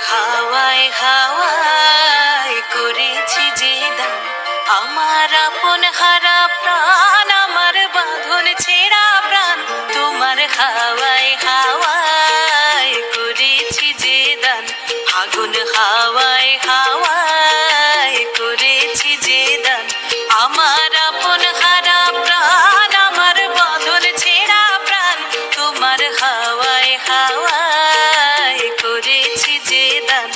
হাওয়ায় হাওয়ায় করেছি যে দান, আমার আপন হারা প্রাণ, আমার বাঁধন ছেঁড়া প্রাণ, তোমার হাওয়ায় হাওয়ায় করেছি যে দান, আগুন হাওয়ায় হাওয়ায় করেছি যে দান, আমার আপন হারা প্রাণ, আমার বাঁধন ছেঁড়া প্রাণ, তোমার হাওয়ায় হাওয়ায় করেছি যে দান,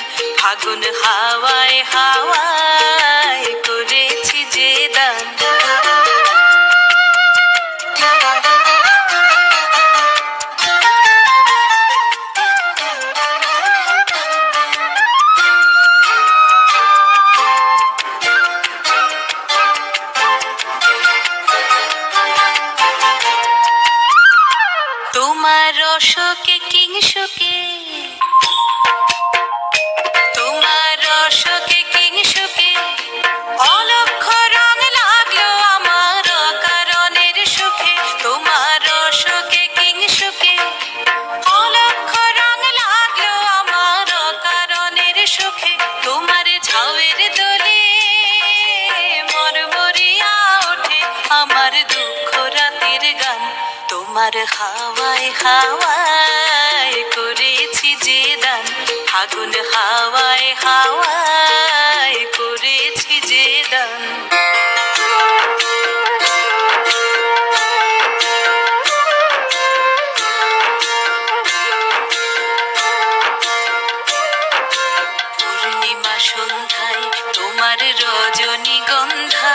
আগুন হাওয়ায় হাওয়ায় করেছি যে দান। তোমার অশোকে কিংসুকে, তোমার অশোকে কিংসুকে অলক্ষ রং লাগলো আমার অকারণের সুখে, তোমার অশোকে কিংসুকে অলক্ষ রং লাগলো আমার অকারণের সুখে, তোমার ঝাউয়ের দোলে মরমরিয়া ওঠে আমার দুঃখ রাতের গান, তোমার হাওয়ায় হাওয়ায় করেছি যে দান, আগুন হাওয়ায় হাওয়ায় করেছি যে দান। পূর্ণিমা সন্ধ্যায় তোমার রজনীগন্ধায়,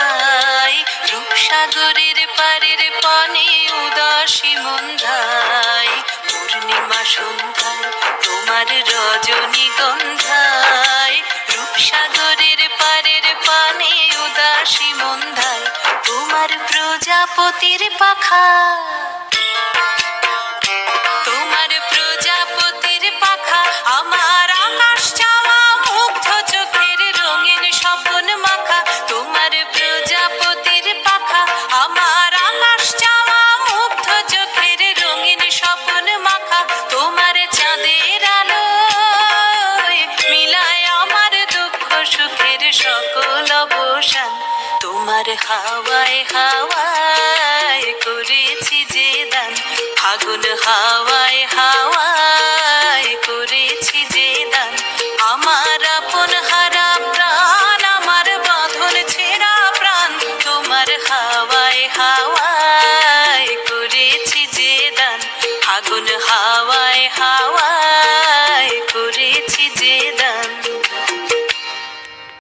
রূপসাগরের পারের পানে উদাসী মন্ধায়, পূর্ণিমা সন্ধ্যায় তোমার রজনীগন্ধায়, রূপসাগরের পারের পানে উদাসী মন্ধায়, তোমার প্রজাপতির পাখা, তোমার প্রজাপতির পাখা আমার আকাশ চাওয়া মুগ্ধ চোখের রঙিন স্বপন মাখা, তোমার প্রজাপতির পাখা আমার আকাশ চাওয়া মুগ্ধ চোখের রঙিন স্বপন মাখা, তোমার চাঁদের আলোয় মিলায় আমার দুঃখ সুখের সকল অবসান, তোমার হাওয়ায় হাওয়ায় করেছি যে দান, আগুন হাওয়ায় হাওয়ায় করেছি যে দান, আমার আপন হারা প্রাণ, আমার বাঁধন ছেঁড়া প্রাণ, তোমার হাওয়ায় হাওয়ায় করেছি যে দান, আগুন